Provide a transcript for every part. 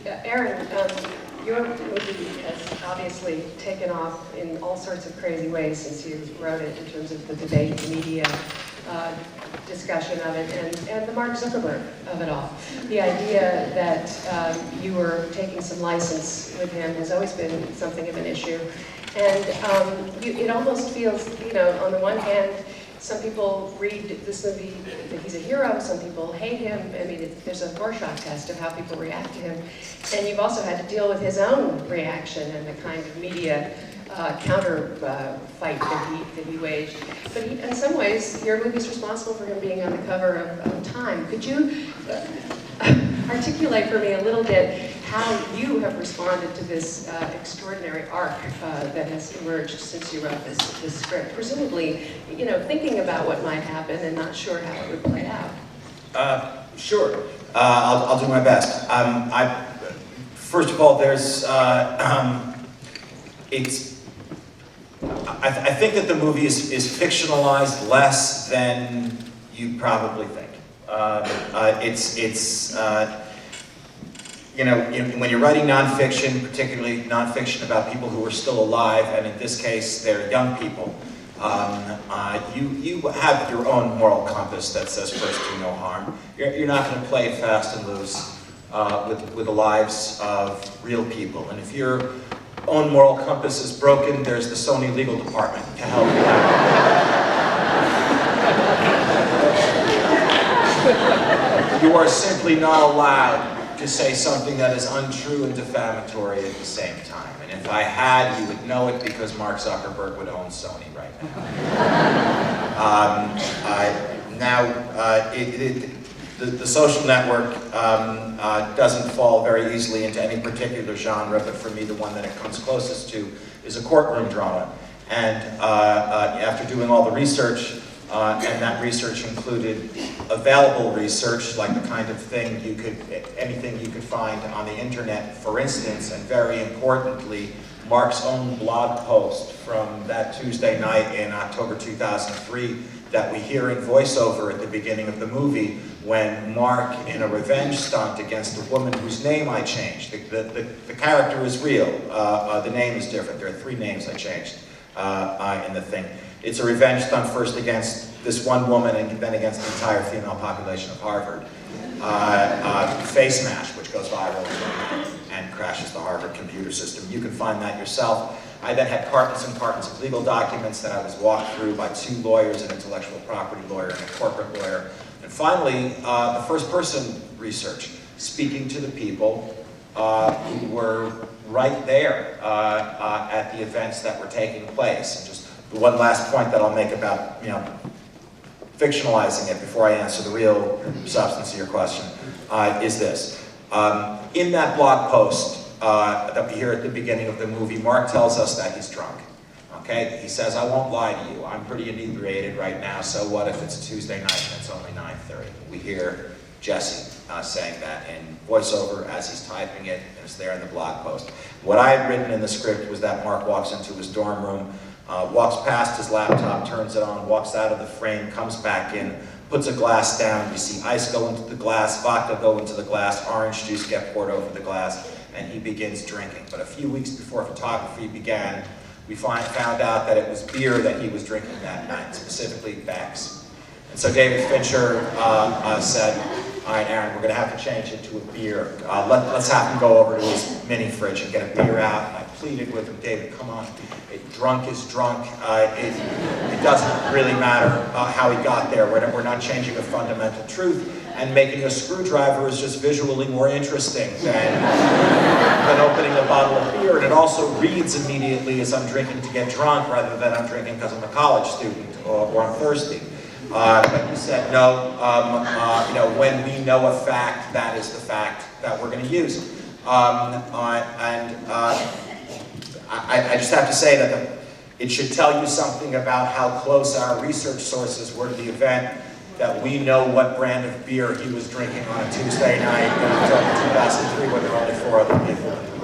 Aaron, your movie has obviously taken off in all sorts of crazy ways since you wrote it, in terms of the debate, the media discussion of it, and the Mark Zuckerberg of it all. The idea that you were taking some license with him has always been something of an issue. And it almost feels, you know, on the one hand, some people read this movie that he's a hero, some people hate him. I mean, there's a Rorschach test of how people react to him. And you've also had to deal with his own reaction and the kind of media counter fight that he waged. But in some ways, your movie's responsible for him being on the cover of Time. Could you articulate for me a little bit how you have responded to this extraordinary arc that has emerged since you wrote this script? Presumably, you know, thinking about what might happen and not sure how it would play out. Sure. I'll do my best. First of all, there's I think that the movie is fictionalized less than you probably think. You know, when you're writing nonfiction, particularly nonfiction about people who are still alive, and in this case, they're young people, you have your own moral compass that says first do no harm. You're not going to play fast and loose with the lives of real people. And if your own moral compass is broken, there's the Sony legal department to help you out. You are simply not allowed to say something that is untrue and defamatory at the same time. And if I had, you would know it because Mark Zuckerberg would own Sony right now. The social network doesn't fall very easily into any particular genre, but for me, the one that it comes closest to is a courtroom drama. And after doing all the research, and that research included available research, like the kind of thing anything you could find on the internet, for instance, and very importantly, Mark's own blog post from that Tuesday night in October 2003 that we hear in voiceover at the beginning of the movie when Mark, in a revenge stunt against a woman whose name I changed. The character is real, the name is different. There are 3 names I changed in the thing. It's a revenge stunt first against this one woman and then against the entire female population of Harvard. Face Mash, which goes viral and crashes the Harvard computer system. You can find that yourself. I then had cartons and cartons of legal documents that I was walked through by 2 lawyers, an intellectual property lawyer and a corporate lawyer. And finally, the first person research, speaking to the people who were right there at the events that were taking place. And just the one last point that I'll make about, you know, fictionalizing it before I answer the real substance of your question is this. In that blog post that we hear at the beginning of the movie, Mark tells us that he's drunk. Okay? He says, I won't lie to you. I'm pretty inebriated right now, so what if it's a Tuesday night and it's only 9:30? We hear Jesse saying that in voiceover as he's typing it, and it's there in the blog post. What I had written in the script was that Mark walks into his dorm room, walks past his laptop, turns it on, walks out of the frame, comes back in, puts a glass down. You see ice go into the glass, vodka go into the glass, orange juice get poured over the glass, and he begins drinking. But a few weeks before photography began, we found out that it was beer that he was drinking that night, specifically Beck's. And so David Fincher said, all right, Aaron, we're going to have to change it to a beer. Let's have him go over to his mini fridge and get a beer out. And I pleaded with him, David, come on. Drunk is drunk. It doesn't really matter how he got there. We're not changing a fundamental truth. And making a screwdriver is just visually more interesting than opening a bottle of beer. And it also reads immediately as I'm drinking to get drunk rather than I'm drinking because I'm a college student or I'm thirsty. But he said, no, you know, when we know a fact, that is the fact that we're going to use. I just have to say that it should tell you something about how close our research sources were to the event that we know what brand of beer he was drinking on a Tuesday night in October 2003 when there were only 4 other people in the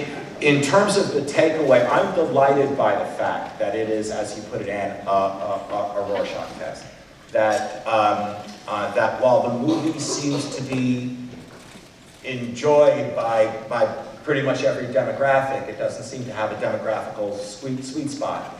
room. In terms of the takeaway, I'm delighted by the fact that it is, as you put it, Anne, a Rorschach test. that while the movie seems to be enjoyed by pretty much every demographic, it doesn't seem to have a demographical sweet spot.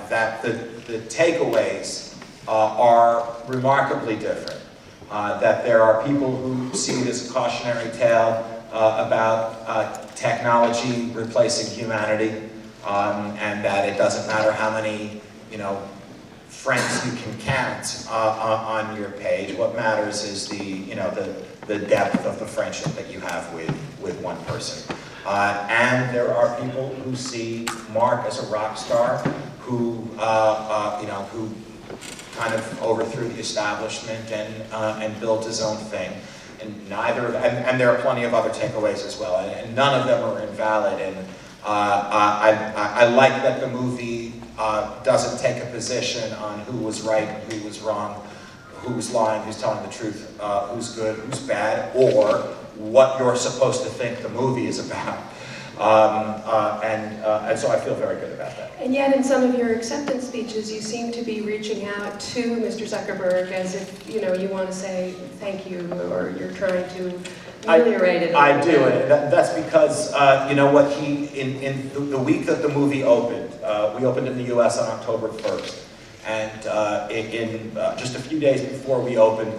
That the takeaways are remarkably different. That there are people who see it as a cautionary tale about technology replacing humanity, and that it doesn't matter how many, friends you can count on your page. What matters is the depth of the friendship that you have with one person. And there are people who see Mark as a rock star, who kind of overthrew the establishment and built his own thing. And there are plenty of other takeaways as well, and none of them are invalid. And I like that the movie doesn't take a position on who was right and who was wrong, who's lying, who's telling the truth, who's good, who's bad, or what you're supposed to think the movie is about. And so I feel very good about that. And yet in some of your acceptance speeches, you seem to be reaching out to Mr. Zuckerberg as if, you want to say thank you, or you're trying to ameliorate it. I do, and that's because, what in the week that the movie opened, we opened in the US on October 1st, and in just a few days before we opened,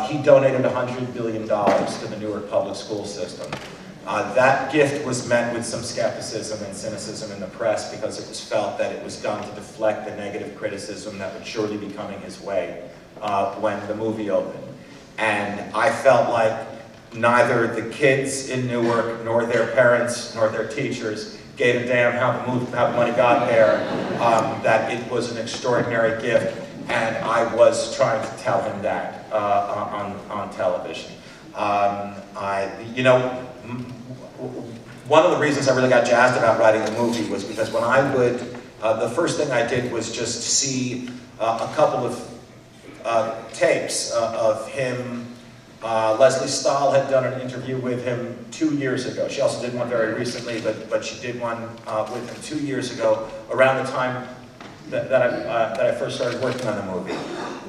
he donated $100 billion to the Newark public school system. That gift was met with some skepticism and cynicism in the press because it was felt that it was done to deflect the negative criticism that would surely be coming his way when the movie opened. And I felt like neither the kids in Newark, nor their parents, nor their teachers gave a damn how the money got there, that it was an extraordinary gift, and I was trying to tell him that on television. One of the reasons I really got jazzed about writing the movie was because when I would, the first thing I did was just see a couple of tapes of him. Leslie Stahl had done an interview with him 2 years ago. She also did one very recently, but she did one with him 2 years ago, around the time that I first started working on the movie.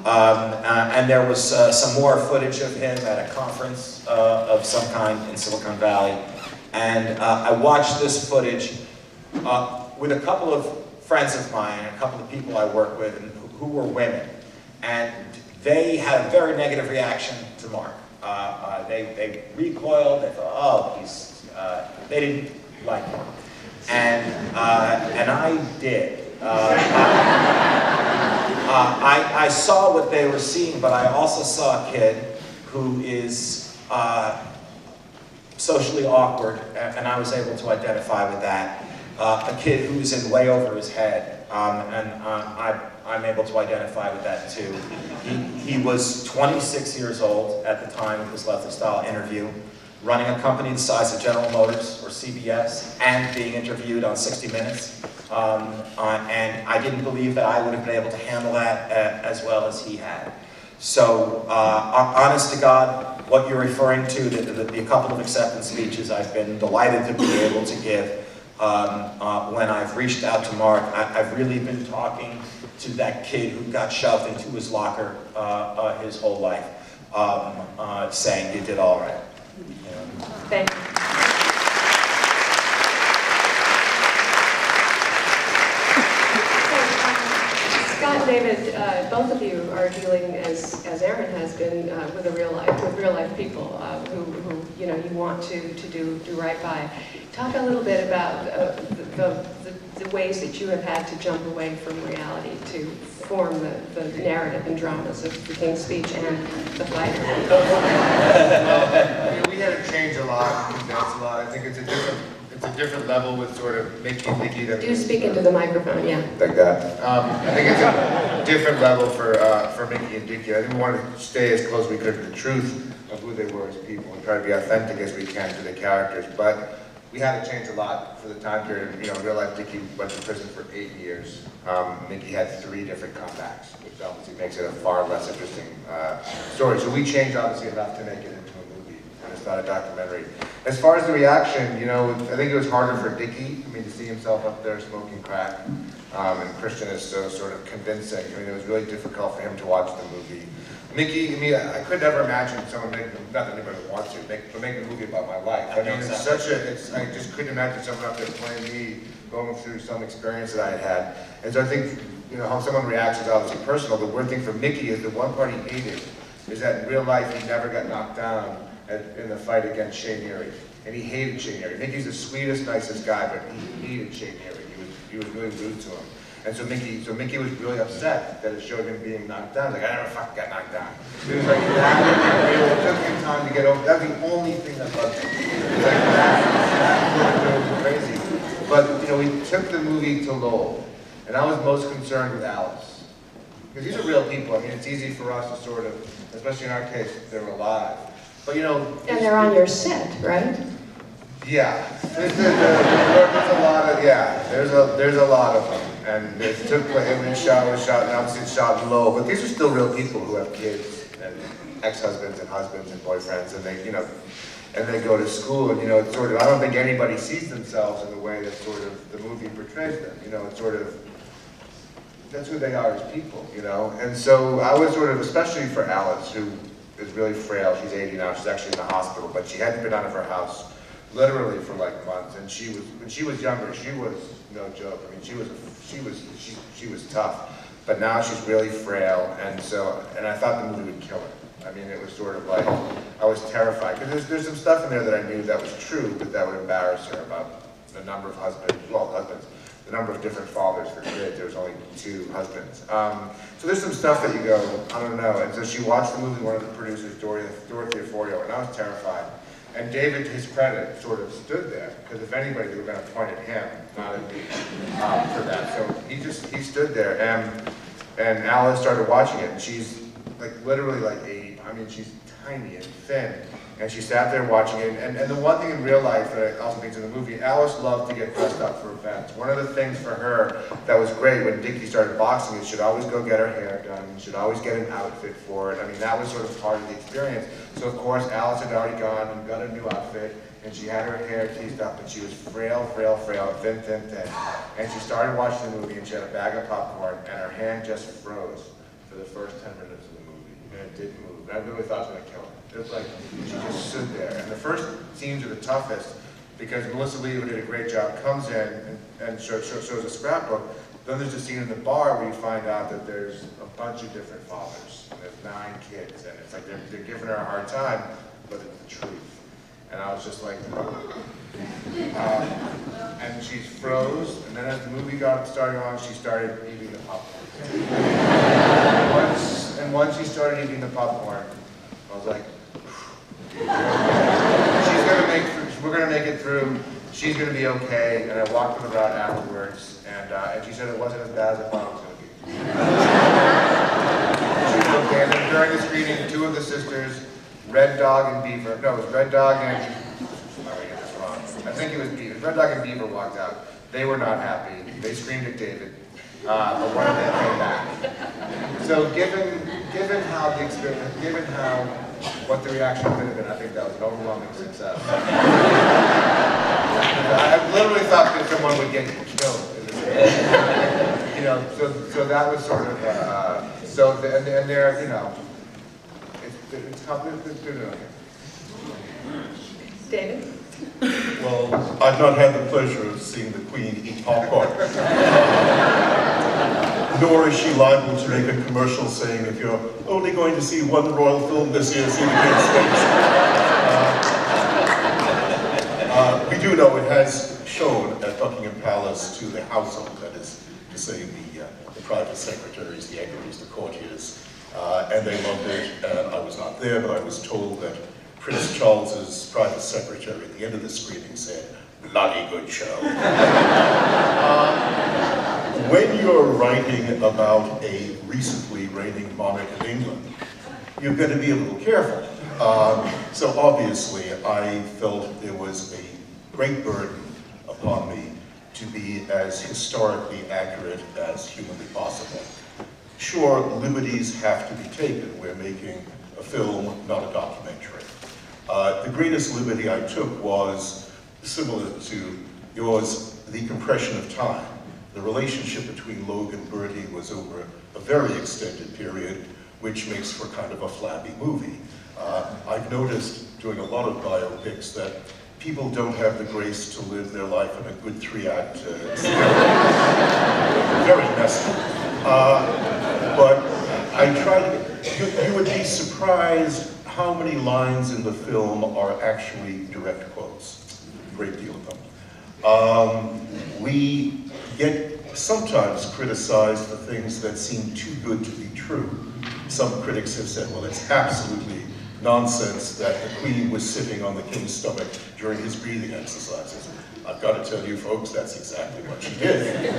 And there was some more footage of him at a conference of some kind in Silicon Valley. And I watched this footage with a couple of friends of mine, a couple of people I work with, and who were women. And they had a very negative reaction to Mark. They recoiled, they thought, oh, they didn't like Mark. And I did. I saw what they were seeing, but I also saw a kid who is socially awkward, and I was able to identify with that. A kid who's in way over his head, and I'm able to identify with that too. He was 26 years old at the time of his Leslie Stahl interview, running a company the size of General Motors or CBS, and being interviewed on 60 Minutes. And I didn't believe that I would have been able to handle that as well as he had. So, honest to God, what you're referring to, the couple of acceptance speeches I've been delighted to be able to give when I've reached out to Mark, I've really been talking to that kid who got shoved into his locker his whole life, saying, you did all right. Thank you. Scott and David, both of you are dealing, as Aaron has been, with real life people who you want to do right by. Talk a little bit about the ways that you have had to jump away from reality to form the narrative and dramas of the King's Speech and The Fighter. We had to change a lot, condense a lot. I think it's a different level with sort of Mickey and Dicky. Do speak into the microphone, yeah. Like that. I think it's a different level for Mickey and Dicky. I think we wanted to stay as close as we could to the truth of who they were as people and try to be authentic as we can to the characters. But we had to change a lot for the time period. In real life, Dicky went to prison for 8 years. Mickey had 3 different comebacks, which obviously makes it a far less interesting story. So we changed obviously enough to make it into a movie. and it's not a documentary. As far as the reaction, you know, I think it was harder for Dickie, I mean, to see himself up there smoking crack, and Christian is so sort of convincing. I mean, it was really difficult for him to watch the movie. Mickey, I mean, I could never imagine someone making, not that anybody would want to, but making a movie about my life. I mean, it's such a, I just couldn't imagine someone up there playing me, going through some experience that I had had. And so I think, you know, how someone reacts is obviously personal. The weird thing for Mickey is the one part he hated is that in real life he never got knocked down in the fight against Shane Neary. And he hated Shane Neary. Mickey's the sweetest, nicest guy, but he hated Shane Neary. He was really rude to him. And so Mickey was really upset that it showed him being knocked down. Like, I never fucking got knocked down. He was like, that, it took him time to get over. That's the only thing that bugged him. It was like, that was crazy. But, you know, we took the movie to Lowell, and I was most concerned with Alice. Because these are real people. I mean, it's easy for us to sort of, especially in our case, they're alive. But, you know... And they're on your set, right? Yeah. There's a lot of, yeah, there's a lot of them. And it took, and it was shot, and obviously it's shot in Lowell. But these are still real people who have kids, and ex-husbands, and husbands, and boyfriends, and they, you know, and they go to school, and, you know, it's sort of, I don't think anybody sees themselves in the way that sort of the movie portrays them. You know, it's sort of, that's who they are as people, you know? And so I was sort of, especially for Alice, who is really frail, she's 80 now, she's actually in the hospital, but she hadn't been out of her house literally for like months, and she was, when she was younger, she was no joke. I mean, she was tough, but now she's really frail, and so, and I thought the movie would kill her. I mean, it was sort of like, I was terrified, because there's some stuff in there that I knew that was true, but that would embarrass her about the number of husbands, the number of different fathers for kids. There was only 2 husbands. So there's some stuff that you go, I don't know, and so she watched the movie, one of the producers, Dorothy Aforio, and I was terrified. And David, to his credit, sort of stood there, because if anybody, they were going to point at him, not at me, for that. So he stood there, and Alice started watching it, and she's like literally like 80. I mean, she's tiny and thin, and she sat there watching it. And the one thing in real life that I also think is in the movie, Alice loved to get dressed up for events. One of the things for her that was great when Dickie started boxing is she'd always go get her hair done, she'd always get an outfit for it. I mean, that was sort of part of the experience. So of course, Alice had already gone and got a new outfit, and she had her hair teased up, and she was frail, thin. And she started watching the movie, and she had a bag of popcorn, and her hand just froze for the first 10 minutes of the movie, and it didn't move. And I really thought it was going to kill her. It was like, she just stood there. And the first scenes are the toughest, because Melissa Lee, who did a great job, comes in and shows a scrapbook. Then there's a scene in the bar where you find out that there's a bunch of different fathers, and there's 9 kids, and it's like they're giving her a hard time, but it's the truth. And I was just like, and she froze, and then as the movie got started on, she started eating the popcorn. And once she started eating the popcorn, I was like, we're gonna make it through. She's gonna be okay. And I walked with her out afterwards, and she said it wasn't as bad as I thought it was gonna be. She was okay. And then during the screening, 2 of the sisters, Red Dog and Beaver. No, it was Red Dog and. I'm gonna get this wrong. I think it was Beaver. Red Dog and Beaver walked out. They were not happy. They screamed at David, but one of them came back. So given how the experience, what the reaction could have been, I think that was an overwhelming success. I literally thought that someone would get killed in this movie. You know, so that was sort of, and they're, you know, it's complicated. David? Well, I've not had the pleasure of seeing the Queen eat popcorn. Nor is she liable to make a commercial saying, if you're only going to see one royal film this year, see the King's Speech. We do know it has shown at Buckingham Palace to the household, that is to say the private secretaries, the equerries, the courtiers, and they loved it. I was not there, but I was told that Prince Charles's private secretary at the end of the screening said, "Bloody good show." When you're writing about a recently reigning monarch of England, you've got to be a little careful. So obviously, I felt there was a great burden upon me to be as historically accurate as humanly possible. Sure, liberties have to be taken. We're making a film, not a documentary. The greatest liberty I took was similar to yours, the compression of time. The relationship between Logue and Bertie was over a very extended period, which makes for kind of a flabby movie. I've noticed doing a lot of biopics that people don't have the grace to live their life in a good 3-act very messy. But I tried, you would be surprised how many lines in the film are actually direct quotes. A great deal of them. We get sometimes criticized for things that seem too good to be true. Some critics have said, well, it's absolutely nonsense that the Queen was sitting on the King's stomach during his breathing exercises. I've got to tell you folks, that's exactly what she did.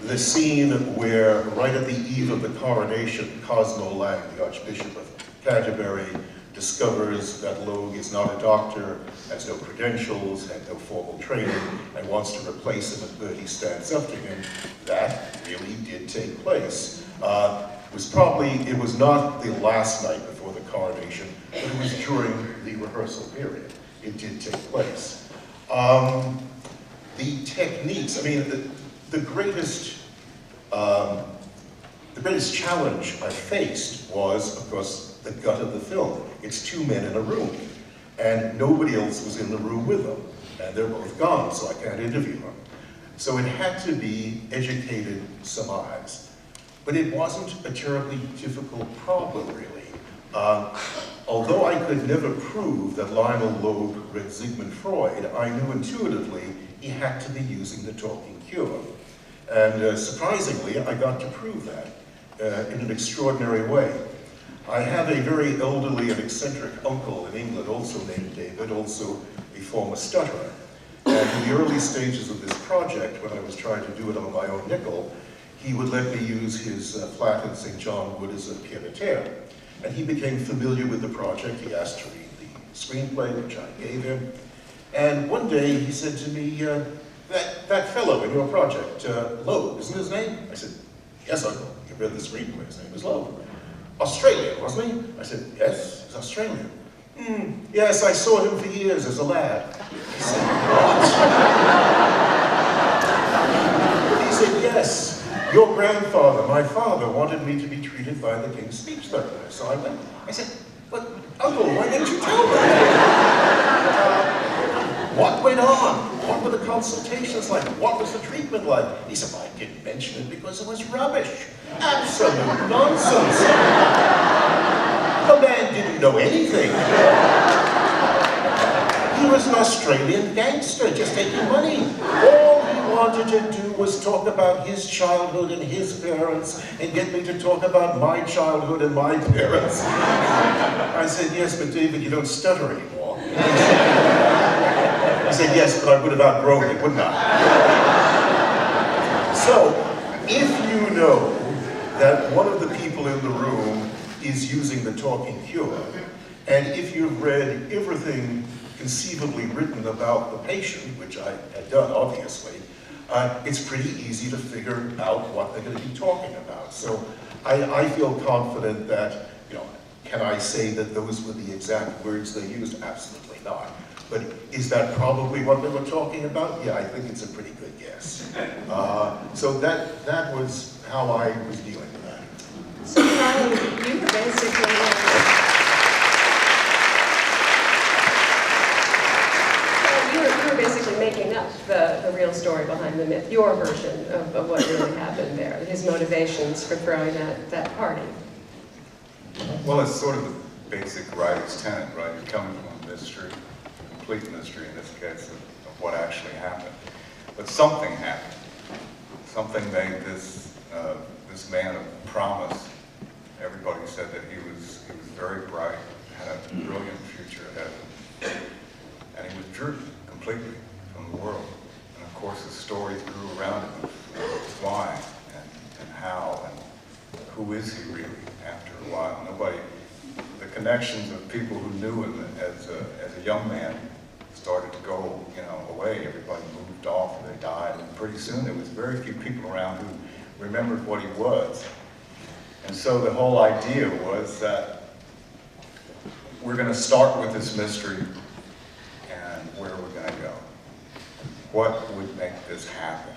The scene where, right at the eve of the coronation, Cosmo Lang, the Archbishop of Canterbury, discovers that Logue is not a doctor, has no credentials, had no formal training, and wants to replace him, and Bertie stands up to him, that really did take place. It was not the last night before the coronation, but it was during the rehearsal period. It did take place. The techniques, I mean, the greatest challenge I faced was, of course, the gut of the film. It's 2 men in a room, and nobody else was in the room with them, and they're both gone, so I can't interview them. So it had to be educated surmise. But it wasn't a terribly difficult problem, really. Although I could never prove that Lionel Logue read Sigmund Freud, I knew intuitively he had to be using the talking cure. And surprisingly, I got to prove that in an extraordinary way. I have a very elderly and eccentric uncle in England, also named David, also a former stutterer. And in the early stages of this project, when I was trying to do it on my own nickel, he would let me use his flat in St. John Wood as a pied-à-terre. And he became familiar with the project. He asked to read the screenplay, which I gave him. And one day he said to me, that fellow in your project, Logue, isn't his name? I said, yes, Uncle. You read the screenplay. His name is Logue. Australian, wasn't he? I said, yes, he's Australian. Yes, I saw him for years as a lad. He said, what? He said, yes. Your grandfather, my father, wanted me to be treated by the King's speech therapist. So I went. I said, but Uncle, why didn't you tell me? What went on? What were the consultations like? What was the treatment like? He said, well, I didn't mention it because it was rubbish. Absolute nonsense. The man didn't know anything. He was an Australian gangster just taking money. All he wanted to do was talk about his childhood and his parents and get me to talk about my childhood and my parents. I said, yes, but David, you don't stutter anymore. He said, yes, but I would have outgrown it, wouldn't I? So, if you know that one of the people in the room is using the talking cure, and if you've read everything conceivably written about the patient, which I had done, obviously, it's pretty easy to figure out what they're going to be talking about. So I feel confident that, can I say that those were the exact words they used? Absolutely not. But is that probably what they were talking about? Yeah, I think it's a pretty good guess. So that was how I was dealing with that. So Carl, you were basically... You were basically making up the real story behind the myth, your version of what really happened there, his motivations for throwing that party. Well, it's sort of the basic writer's tenet, right? You're coming from a mystery, a complete mystery in this case, of what actually happened. But something happened. Something made this man of promise. Everybody said that he was very bright, had a brilliant future ahead of him. And he withdrew completely from the world. And of course the stories grew around him of why and how and who is he really after a while. The connections of people who knew him as a young man started to go away. Everybody moved off, they died, and pretty soon there was very few people around who remembered what he was. And so the whole idea was that we're going to start with this mystery and where we're going to go. What would make this happen?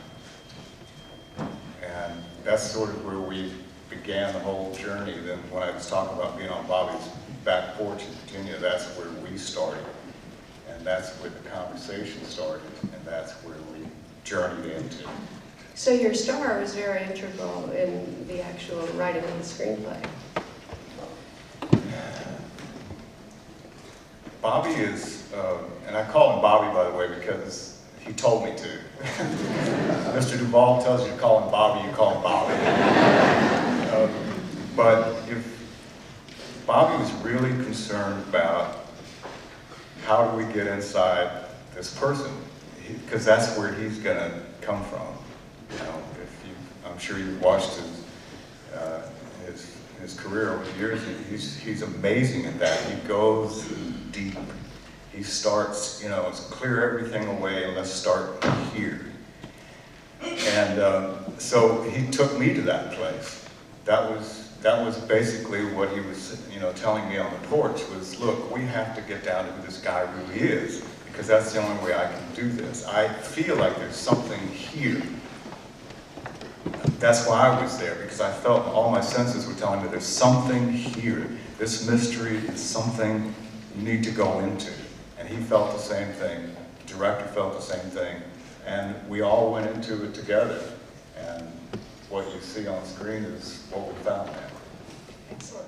And that's sort of where we began the whole journey. Then when I was talking about being on Bobby's back porch in Virginia, that's where we started. And that's where the conversation started, and that's where we journeyed into. So your star was very integral in the actual writing of the screenplay. Bobby is, and I call him Bobby, by the way, because he told me to. Mr. Duvall tells you to call him Bobby, you call him Bobby. But if Bobby was really concerned about how do we get inside this person, because that's where he's going to come from. You know, I'm sure you've watched his career over the years. He's amazing at that. He goes deep. He starts, you know, let's clear everything away and let's start here. And so he took me to that place. That was basically what he was, you know, telling me on the porch was, look, we have to get down to who this guy really is, because that's the only way I can do this. I feel like there's something here. That's why I was there, because I felt all my senses were telling me there's something here. This mystery is something you need to go into. And he felt the same thing. The director felt the same thing. And we all went into it together. And what you see on screen is what we found there. Excellent.